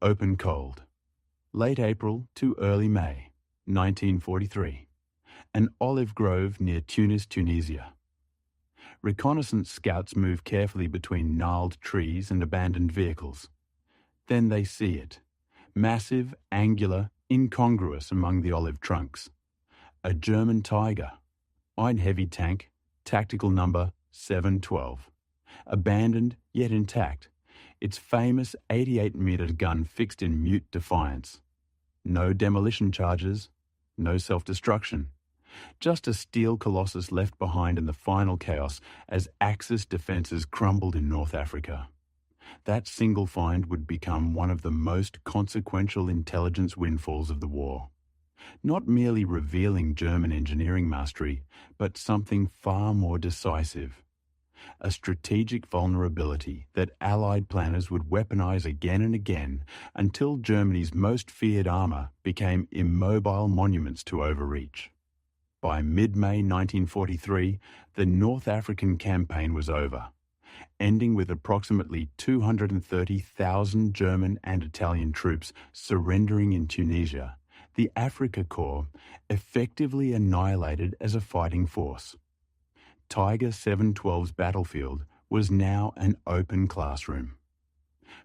open cold. Late April to early May, 1943. An olive grove near Tunis, Tunisia. Reconnaissance scouts move carefully between gnarled trees and abandoned vehicles. Then they see it. Massive, angular, incongruous among the olive trunks. A German Tiger. Ein heavy tank, tactical number 712. Abandoned yet intact. Its famous 88-metre gun fixed in mute defiance. No demolition charges, no self-destruction. Just a steel colossus left behind in the final chaos as Axis defences crumbled in North Africa. That single find would become one of the most consequential intelligence windfalls of the war. Not merely revealing German engineering mastery, but something far more decisive. A strategic vulnerability that Allied planners would weaponize again and again until Germany's most feared armour became immobile monuments to overreach. By mid-May 1943, the North African campaign was over, ending with approximately 230,000 German and Italian troops surrendering in Tunisia. The Afrika Korps effectively annihilated as a fighting force. Tiger 712's battlefield was now an open classroom.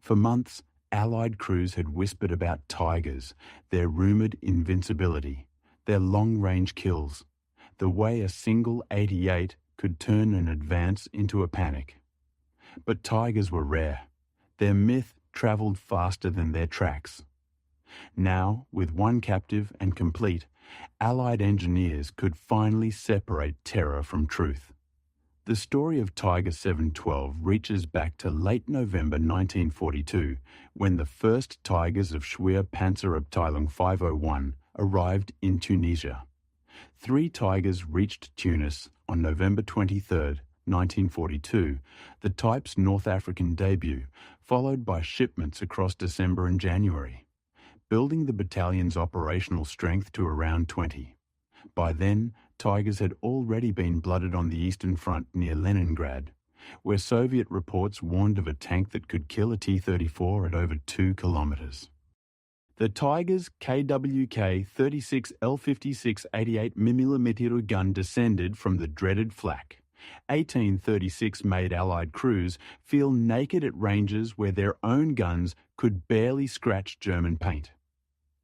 For months, Allied crews had whispered about Tigers, their rumoured invincibility, their long-range kills, the way a single 88 could turn an advance into a panic. But Tigers were rare. Their myth travelled faster than their tracks. Now, with one captive and complete, Allied engineers could finally separate terror from truth. The story of Tiger 712 reaches back to late November 1942, when the first Tigers of Schwer Panzerabteilung 501 arrived in Tunisia. 3 Tigers reached Tunis on November 23, 1942, the type's North African debut, followed by shipments across December and January, building the battalion's operational strength to around 20. By then, Tigers had already been blooded on the Eastern Front near Leningrad, where Soviet reports warned of a tank that could kill a T-34 at over 2 kilometres. The Tiger's KWK 36 L56 88mm gun descended from the dreaded flak. 1836-made Allied crews feel naked at ranges where their own guns could barely scratch German paint.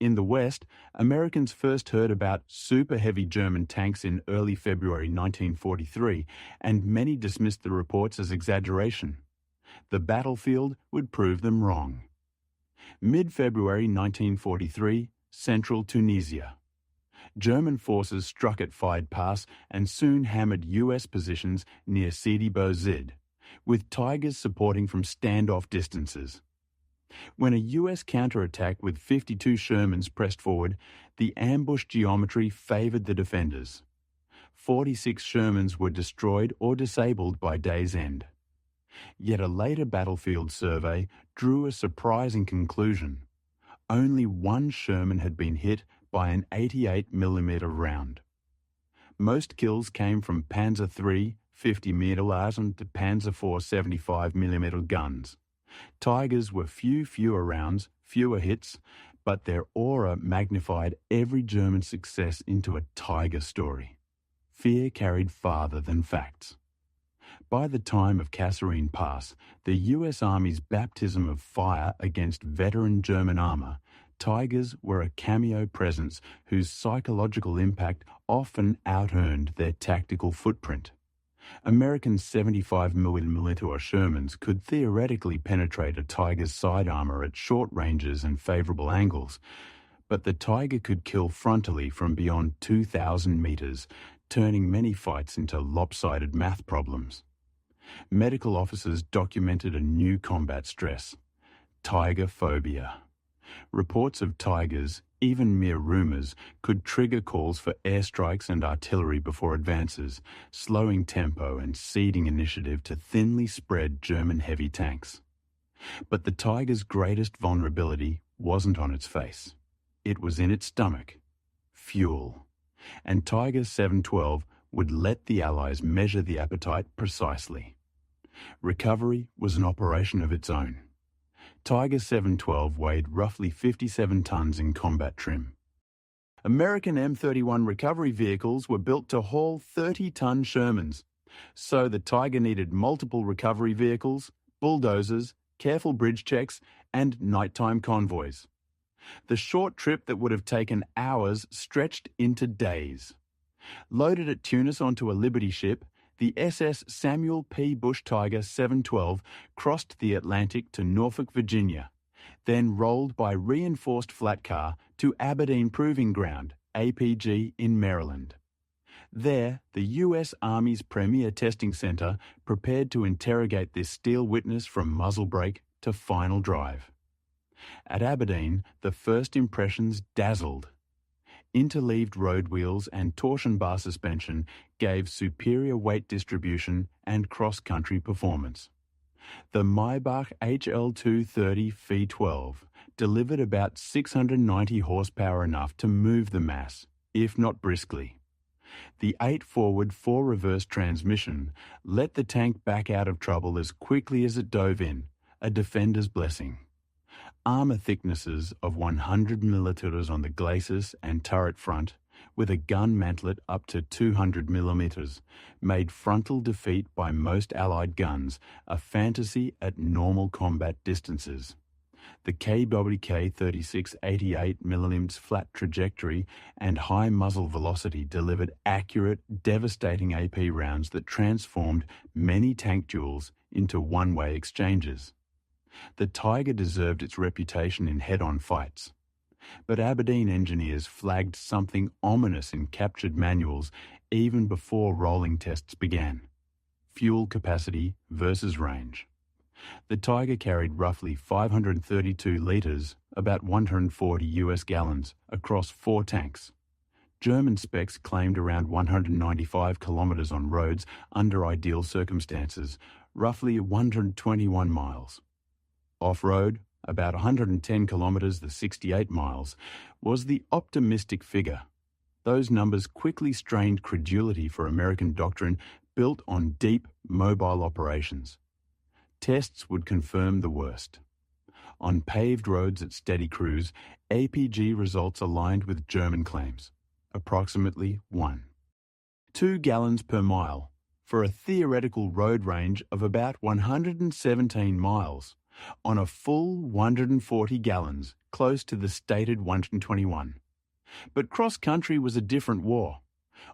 In the West, Americans first heard about super-heavy German tanks in early February 1943, and many dismissed the reports as exaggeration. The battlefield would prove them wrong. Mid-February 1943, central Tunisia. German forces struck at Fide Pass and soon hammered US positions near Sidi Bouzid, with Tigers supporting from standoff distances. When a US counterattack with 52 Shermans pressed forward, the ambush geometry favoured the defenders. 46 Shermans were destroyed or disabled by day's end. Yet a later battlefield survey drew a surprising conclusion. Only 1 Sherman had been hit by an 88mm round. Most kills came from Panzer III 50mm and Panzer IV 75mm guns. Tigers were fewer rounds, fewer hits, but their aura magnified every German success into a Tiger story. Fear carried farther than facts. By the time of Kasserine Pass, the US Army's baptism of fire against veteran German armour, Tigers were a cameo presence whose psychological impact often out-earned their tactical footprint. American 75mm Shermans could theoretically penetrate a Tiger's side armour at short ranges and favourable angles, but the Tiger could kill frontally from beyond 2,000 metres, turning many fights into lopsided math problems. Medical officers documented a new combat stress: Tiger phobia. Reports of Tigers, even mere rumours, could trigger calls for airstrikes and artillery before advances, slowing tempo and ceding initiative to thinly spread German heavy tanks. But the Tiger's greatest vulnerability wasn't on its face. It was in its stomach: fuel. And Tiger 712 would let the Allies measure the appetite precisely. Recovery was an operation of its own. Tiger 712 weighed roughly 57 tons in combat trim. American M31 recovery vehicles were built to haul 30-ton Shermans, so the Tiger needed multiple recovery vehicles, bulldozers, careful bridge checks, and nighttime convoys. The short trip that would have taken hours stretched into days. Loaded at Tunis onto a Liberty ship, the SS Samuel P. Bush Tiger 712 crossed the Atlantic to Norfolk, Virginia, then rolled by reinforced flat car to Aberdeen Proving Ground, APG, in Maryland. There, the U.S. Army's premier testing center prepared to interrogate this steel witness from muzzle brake to final drive. At Aberdeen, the first impressions dazzled. Interleaved road wheels and torsion bar suspension gave superior weight distribution and cross-country performance. The Maybach HL230 V12 delivered about 690 horsepower, enough to move the mass, if not briskly. The 8 forward, 4 reverse transmission let the tank back out of trouble as quickly as it dove in, a defender's blessing. Armour thicknesses of 100 mm on the glacis and turret front, with a gun mantlet up to 200 mm, made frontal defeat by most Allied guns a fantasy at normal combat distances. The KWK 36 88mm flat trajectory and high muzzle velocity delivered accurate, devastating AP rounds that transformed many tank duels into one-way exchanges. The Tiger deserved its reputation in head-on fights. But Aberdeen engineers flagged something ominous in captured manuals even before rolling tests began: fuel capacity versus range. The Tiger carried roughly 532 litres, about 140 US gallons, across 4 tanks. German specs claimed around 195 kilometres on roads under ideal circumstances, roughly 121 miles. Off-road, about 110 kilometres, the 68 miles, was the optimistic figure. Those numbers quickly strained credulity for American doctrine built on deep, mobile operations. Tests would confirm the worst. On paved roads at steady cruise, APG results aligned with German claims, approximately 2 gallons per mile, for a theoretical road range of about 117 miles, on a full 140 gallons, close to the stated 121. But cross-country was a different war.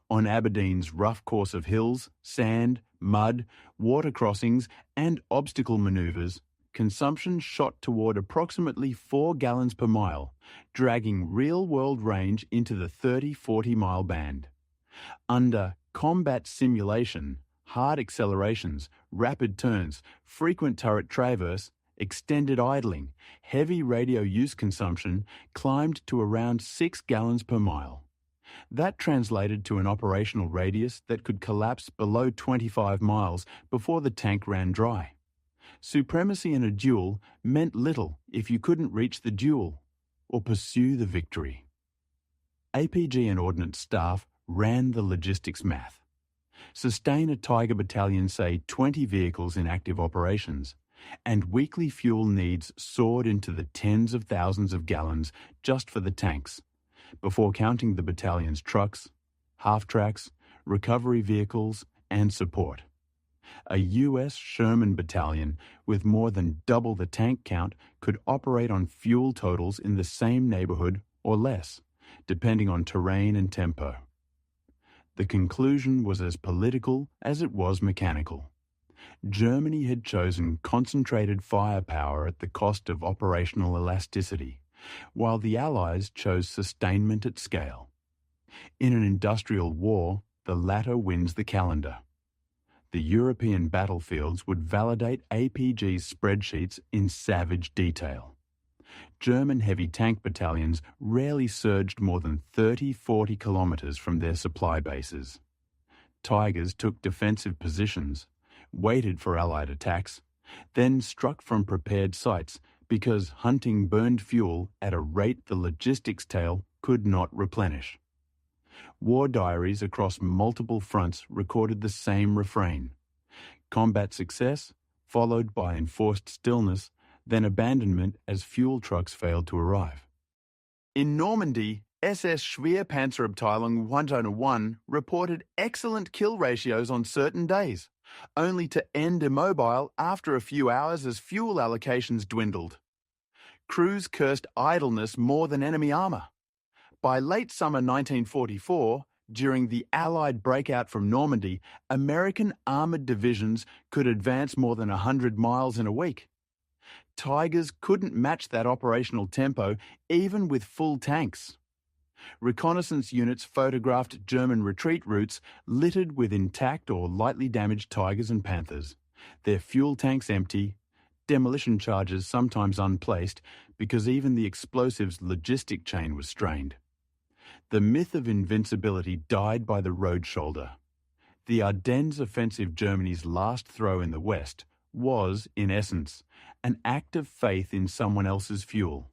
On Aberdeen's rough course of hills, sand, mud, water crossings, and obstacle manoeuvres, consumption shot toward approximately 4 gallons per mile, dragging real-world range into the 30-40 mile band. Under combat simulation, hard accelerations, rapid turns, frequent turret traverse, extended idling, heavy radio use consumption climbed to around 6 gallons per mile. That translated to an operational radius that could collapse below 25 miles before the tank ran dry. Supremacy in a duel meant little if you couldn't reach the duel or pursue the victory. APG and Ordnance staff ran the logistics math. Sustain a Tiger battalion, say 20 vehicles in active operations, and weekly fuel needs soared into the tens of thousands of gallons just for the tanks, before counting the battalion's trucks, half-tracks, recovery vehicles, and support. A US Sherman battalion with more than double the tank count could operate on fuel totals in the same neighbourhood or less, depending on terrain and tempo. The conclusion was as political as it was mechanical. Germany had chosen concentrated firepower at the cost of operational elasticity, while the Allies chose sustainment at scale. In an industrial war, the latter wins the calendar. The European battlefields would validate APG's spreadsheets in savage detail. German heavy tank battalions rarely surged more than 30-40 kilometres from their supply bases. Tigers took defensive positions, waited for Allied attacks, then struck from prepared sites because hunting burned fuel at a rate the logistics tail could not replenish. War diaries across multiple fronts recorded the same refrain: combat success, followed by enforced stillness, then abandonment as fuel trucks failed to arrive. In Normandy, SS Schwerpanzerabteilung 101 reported excellent kill ratios on certain days, only to end immobile after a few hours as fuel allocations dwindled. Crews cursed idleness more than enemy armour. By late summer 1944, during the Allied breakout from Normandy, American armoured divisions could advance more than 100 miles in a week. Tigers couldn't match that operational tempo even with full tanks. Reconnaissance units photographed German retreat routes littered with intact or lightly damaged Tigers and Panthers, their fuel tanks empty, demolition charges sometimes unplaced because even the explosives logistic chain was strained. The myth of invincibility died by the road shoulder. The Ardennes offensive, Germany's last throw in the West, was, in essence, an act of faith in someone else's fuel.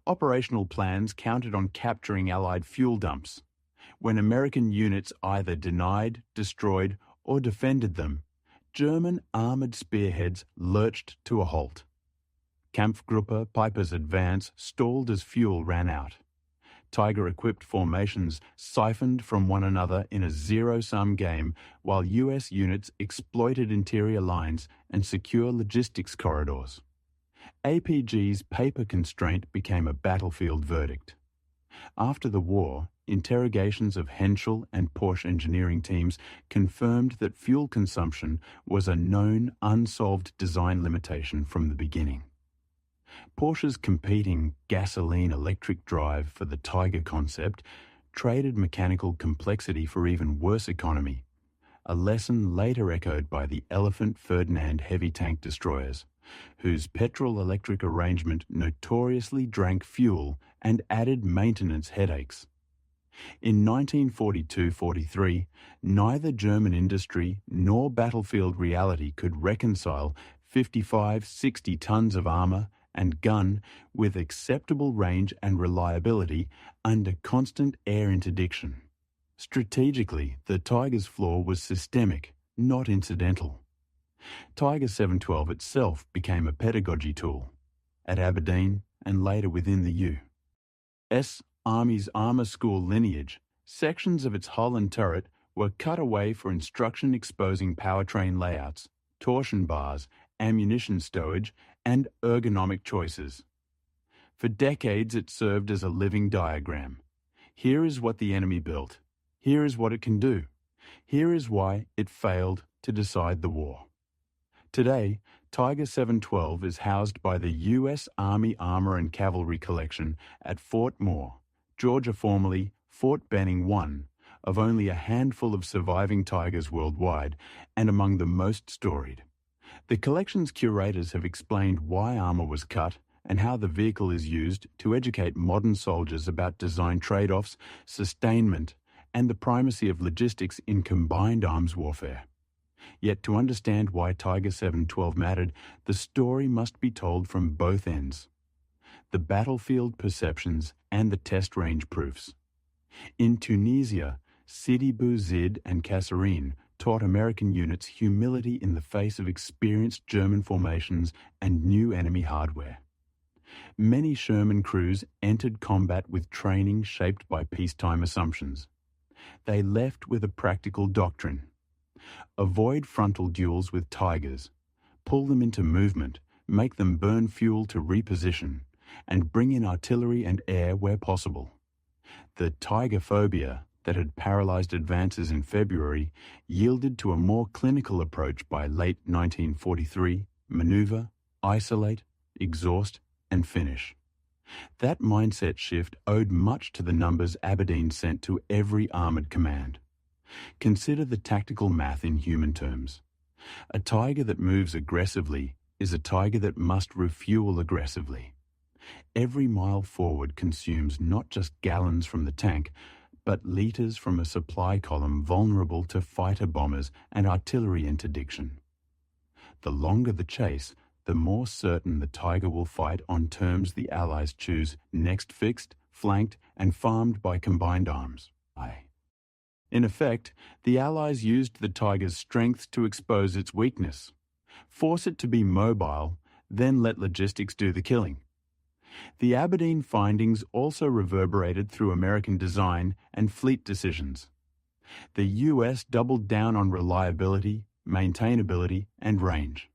Operational plans counted on capturing Allied fuel dumps. When American units either denied, destroyed, or defended them, German armoured spearheads lurched to a halt. Kampfgruppe Piper's advance stalled as fuel ran out. Tiger-equipped formations siphoned from one another in a zero-sum game while US units exploited interior lines and secure logistics corridors. APG's paper constraint became a battlefield verdict. After the war, interrogations of Henschel and Porsche engineering teams confirmed that fuel consumption was a known, unsolved design limitation from the beginning. Porsche's competing gasoline-electric drive for the Tiger concept traded mechanical complexity for even worse economy, a lesson later echoed by the Elephant Ferdinand heavy tank destroyers, whose petrol-electric arrangement notoriously drank fuel and added maintenance headaches. In 1942-43, neither German industry nor battlefield reality could reconcile 55-60 tons of armour and gun with acceptable range and reliability under constant air interdiction. Strategically, the Tiger's flaw was systemic, not incidental. Tiger 712 itself became a pedagogy tool, at Aberdeen and later within the U.S. Army's armour school lineage. Sections of its hull and turret were cut away for instruction exposing powertrain layouts, torsion bars, ammunition stowage, and ergonomic choices. For decades it served as a living diagram. Here is what the enemy built. Here is what it can do. Here is why it failed to decide the war. Today, Tiger 712 is housed by the U.S. Army Armour and Cavalry Collection at Fort Moore, Georgia, formerly Fort Benning 1, of only a handful of surviving Tigers worldwide and among the most storied. The collection's curators have explained why armour was cut and how the vehicle is used to educate modern soldiers about design trade-offs, sustainment, and the primacy of logistics in combined arms warfare. Yet to understand why Tiger 712 mattered, the story must be told from both ends: the battlefield perceptions and the test range proofs. In Tunisia, Sidi Bou Zid and Kasserine taught American units humility in the face of experienced German formations and new enemy hardware. Many Sherman crews entered combat with training shaped by peacetime assumptions. They left with a practical doctrine: avoid frontal duels with Tigers, pull them into movement, make them burn fuel to reposition, and bring in artillery and air where possible. The Tiger phobia that had paralysed advances in February yielded to a more clinical approach by late 1943: manoeuvre, isolate, exhaust, and finish. That mindset shift owed much to the numbers Aberdeen sent to every armoured command. Consider the tactical math in human terms. A Tiger that moves aggressively is a Tiger that must refuel aggressively. Every mile forward consumes not just gallons from the tank, but litres from a supply column vulnerable to fighter bombers and artillery interdiction. The longer the chase, the more certain the Tiger will fight on terms the Allies choose next fixed, flanked, and farmed by combined arms. In effect, the Allies used the Tiger's strength to expose its weakness, force it to be mobile, then let logistics do the killing. The Aberdeen findings also reverberated through American design and fleet decisions. The US doubled down on reliability, maintainability, and range.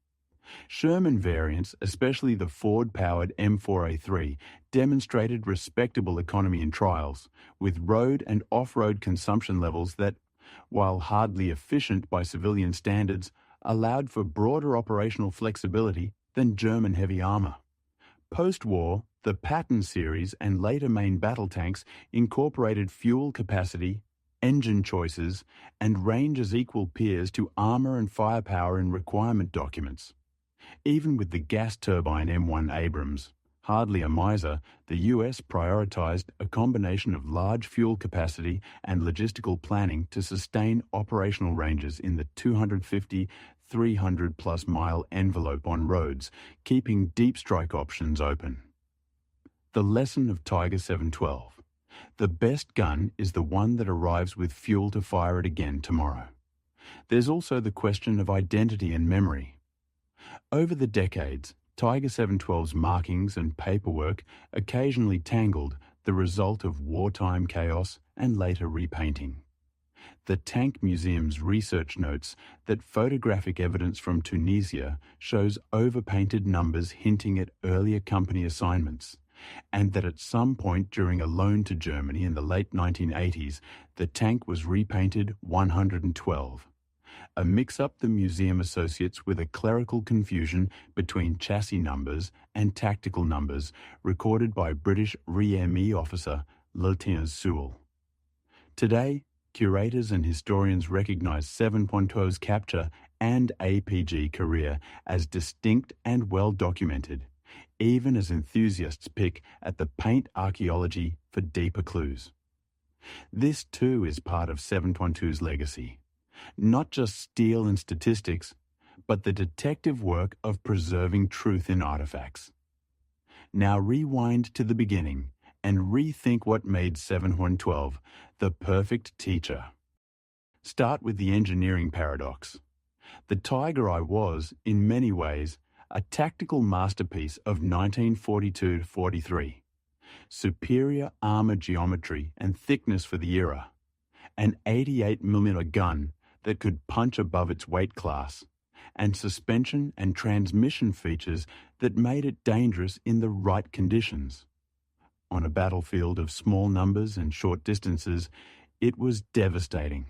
Sherman variants, especially the Ford-powered M4A3, demonstrated respectable economy in trials, with road and off-road consumption levels that, while hardly efficient by civilian standards, allowed for broader operational flexibility than German heavy armour. Post-war, the Patton series and later main battle tanks incorporated fuel capacity, engine choices, and range as equal peers to armour and firepower in requirement documents. Even with the gas turbine M1 Abrams, hardly a miser, the US prioritised a combination of large fuel capacity and logistical planning to sustain operational ranges in the 250, 300-plus mile envelope on roads, keeping deep strike options open. The lesson of Tiger 712. The best gun is the one that arrives with fuel to fire it again tomorrow. There's also the question of identity and memory. Over the decades, Tiger 712's markings and paperwork occasionally tangled, the result of wartime chaos and later repainting. The Tank Museum's research notes that photographic evidence from Tunisia shows overpainted numbers hinting at earlier company assignments, and that at some point during a loan to Germany in the late 1980s, the tank was repainted 112. A mix-up the museum associates with a clerical confusion between chassis numbers and tactical numbers recorded by British REME officer Lieutenant Sewell. Today, curators and historians recognise 712's capture and APG career as distinct and well documented, even as enthusiasts pick at the paint archaeology for deeper clues. This too is part of 712's legacy. Not just steel and statistics, but the detective work of preserving truth in artifacts. Now rewind to the beginning and rethink what made 7112 the perfect teacher. Start with the engineering paradox. The Tiger I was, in many ways, a tactical masterpiece of 1942-43. Superior armour geometry and thickness for the era. An 88mm gun that could punch above its weight class, and suspension and transmission features that made it dangerous in the right conditions. On a battlefield of small numbers and short distances, it was devastating.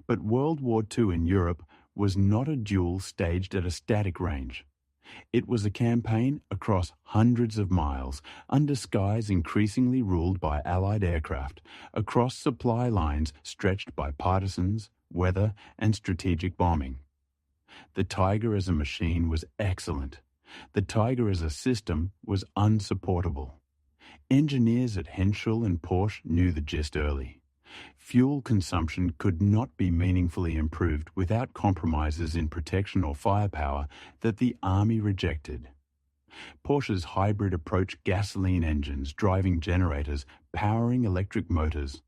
But World War II in Europe was not a duel staged at a static range. It was a campaign across hundreds of miles, under skies increasingly ruled by Allied aircraft, across supply lines stretched by partisans, weather, and strategic bombing. The Tiger as a machine was excellent. The Tiger as a system was unsupportable. Engineers at Henschel and Porsche knew the gist early. Fuel consumption could not be meaningfully improved without compromises in protection or firepower that the Army rejected. Porsche's hybrid approach gasoline engines driving generators, powering electric motors,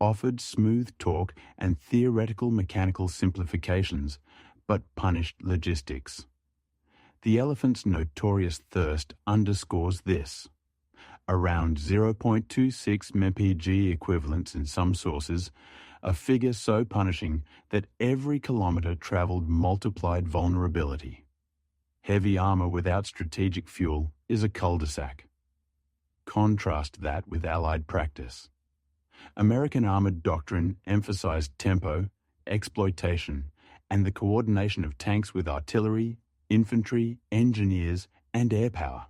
offered smooth torque and theoretical mechanical simplifications, but punished logistics. The elephant's notorious thirst underscores this. Around 0.26 mpg equivalents in some sources, a figure so punishing that every kilometre travelled multiplied vulnerability. Heavy armour without strategic fuel is a cul-de-sac. Contrast that with Allied practice. American armoured doctrine emphasised tempo, exploitation, and the coordination of tanks with artillery, infantry, engineers, and air power.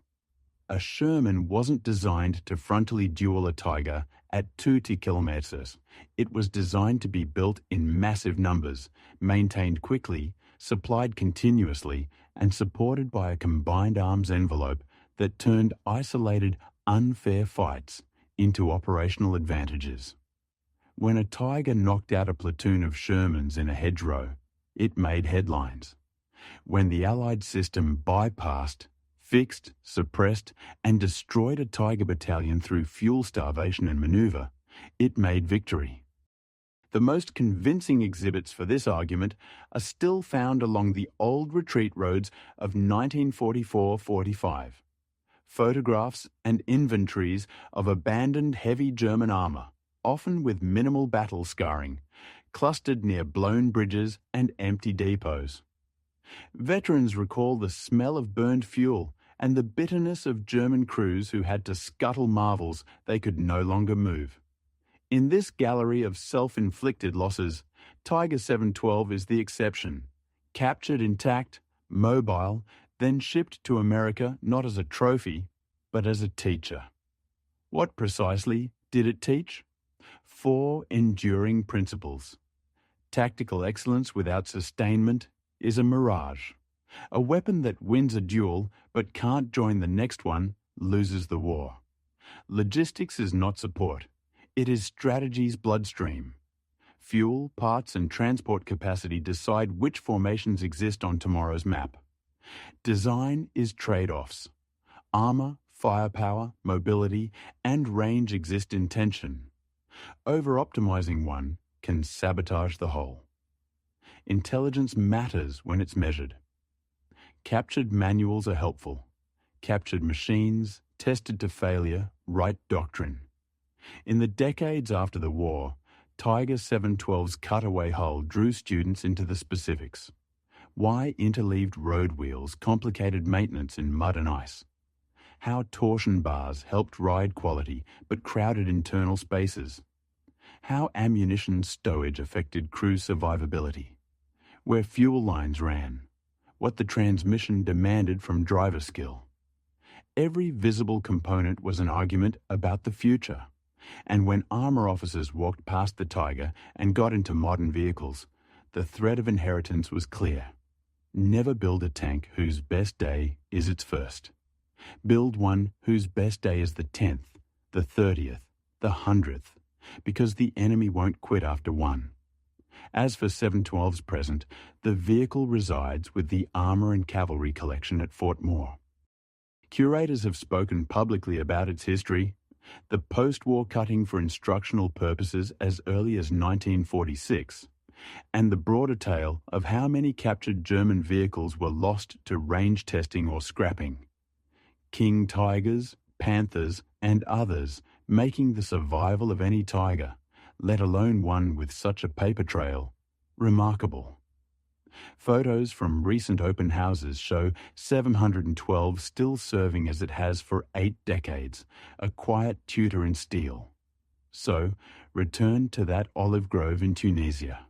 A Sherman wasn't designed to frontally duel a Tiger at 20 kilometres. It was designed to be built in massive numbers, maintained quickly, supplied continuously, and supported by a combined arms envelope that turned isolated, unfair fights into operational advantages. When a Tiger knocked out a platoon of Shermans in a hedgerow, it made headlines. When the Allied system bypassed, fixed, suppressed, and destroyed a Tiger battalion through fuel starvation and manoeuvre, it made victory. The most convincing exhibits for this argument are still found along the old retreat roads of 1944-45. Photographs and inventories of abandoned heavy German armour, often with minimal battle scarring, clustered near blown bridges and empty depots. Veterans recall the smell of burned fuel and the bitterness of German crews who had to scuttle marvels they could no longer move. In this gallery of self-inflicted losses, Tiger 712 is the exception. Captured intact, mobile, then shipped to America not as a trophy, but as a teacher. What precisely did it teach? 4 enduring principles. Tactical excellence without sustainment is a mirage. A weapon that wins a duel but can't join the next one loses the war. Logistics is not support. It is strategy's bloodstream. Fuel, parts and transport capacity decide which formations exist on tomorrow's map. Design is trade-offs. Armour, firepower, mobility and range exist in tension. Over-optimizing one can sabotage the whole. Intelligence matters when it's measured. Captured manuals are helpful. Captured machines, tested to failure, write doctrine. In the decades after the war, Tiger 712's cutaway hull drew students into the specifics. Why interleaved road wheels complicated maintenance in mud and ice. How torsion bars helped ride quality but crowded internal spaces. How ammunition stowage affected crew survivability. Where fuel lines ran. What the transmission demanded from driver skill. Every visible component was an argument about the future. And when armour officers walked past the Tiger and got into modern vehicles, the thread of inheritance was clear. Never build a tank whose best day is its first. Build one whose best day is the 10th, the 30th, the 100th, because the enemy won't quit after one. As for 712's present, the vehicle resides with the Armour and Cavalry Collection at Fort Moore. Curators have spoken publicly about its history, the post-war cutting for instructional purposes as early as 1946, and the broader tale of how many captured German vehicles were lost to range testing or scrapping. King Tigers, Panthers, and others making the survival of any Tiger, let alone one with such a paper trail, remarkable. Photos from recent open houses show 712 still serving as it has for 8 decades, a quiet tutor in steel. So, return to that olive grove in Tunisia.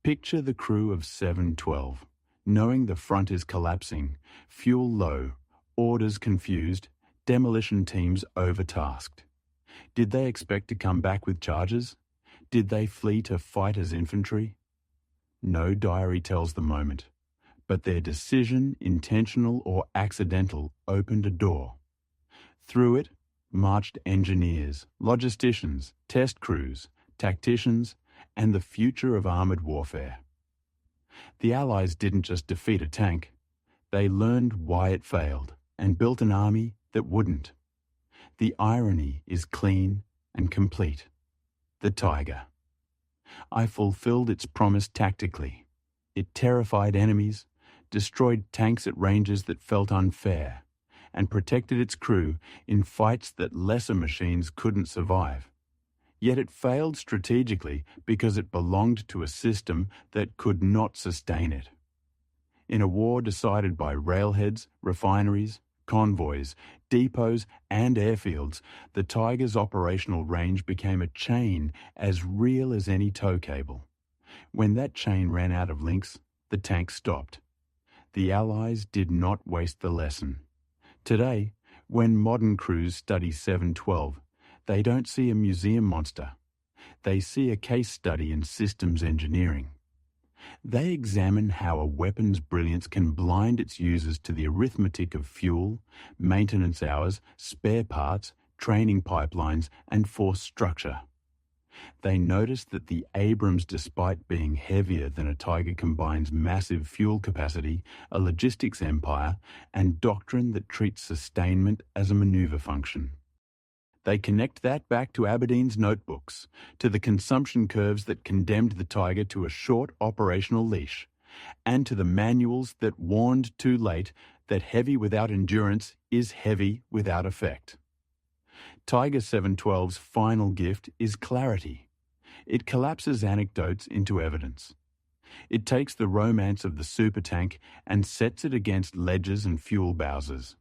Picture the crew of 712, knowing the front is collapsing, fuel low, orders confused, demolition teams overtasked. Did they expect to come back with charges? Did they flee to fight as infantry? No diary tells the moment, but their decision, intentional or accidental, opened a door. Through it marched engineers, logisticians, test crews, tacticians, and the future of armoured warfare. The Allies didn't just defeat a tank, they learned why it failed and built an army that wouldn't. The irony is clean and complete. The Tiger. I fulfilled its promise tactically. It terrified enemies, destroyed tanks at ranges that felt unfair, and protected its crew in fights that lesser machines couldn't survive. Yet it failed strategically because it belonged to a system that could not sustain it. In a war decided by railheads, refineries, convoys, depots and airfields, the Tiger's operational range became a chain as real as any tow cable. When that chain ran out of links, the tank stopped. The Allies did not waste the lesson. Today, when modern crews study 712, they don't see a museum monster. They see a case study in systems engineering. They examine how a weapon's brilliance can blind its users to the arithmetic of fuel, maintenance hours, spare parts, training pipelines, and force structure. They notice that the Abrams, despite being heavier than a Tiger, combines massive fuel capacity, a logistics empire, and doctrine that treats sustainment as a maneuver function. They connect that back to Aberdeen's notebooks, to the consumption curves that condemned the Tiger to a short operational leash, and to the manuals that warned too late that heavy without endurance is heavy without effect. Tiger 712's final gift is clarity. It collapses anecdotes into evidence. It takes the romance of the supertank and sets it against ledgers and fuel bowsers.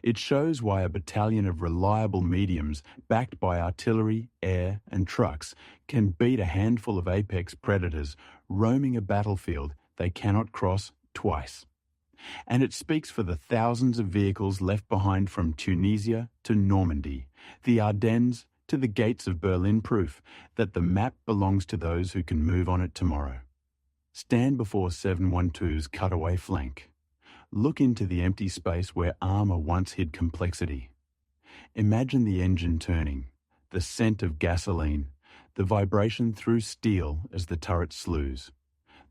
It shows why a battalion of reliable mediums backed by artillery, air and trucks can beat a handful of apex predators roaming a battlefield they cannot cross twice. And it speaks for the thousands of vehicles left behind from Tunisia to Normandy, the Ardennes to the gates of Berlin, proof that the map belongs to those who can move on it tomorrow. Stand before 712's cutaway flank. Look into the empty space where armour once hid complexity. Imagine the engine turning, the scent of gasoline, the vibration through steel as the turret slews,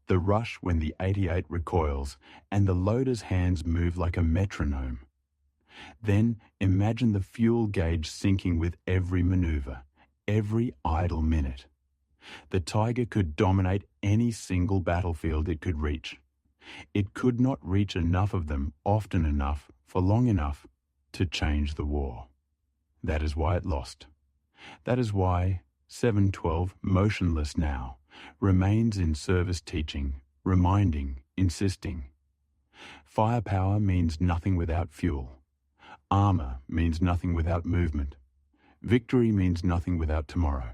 the rush when the 88 recoils, and the loader's hands move like a metronome. Then imagine the fuel gauge sinking with every manoeuvre, every idle minute. The Tiger could dominate any single battlefield it could reach. It could not reach enough of them often enough for long enough to change the war. That is why it lost. That is why 712, motionless now, remains in service teaching, reminding, insisting. Firepower means nothing without fuel. Armour means nothing without movement. Victory means nothing without tomorrow.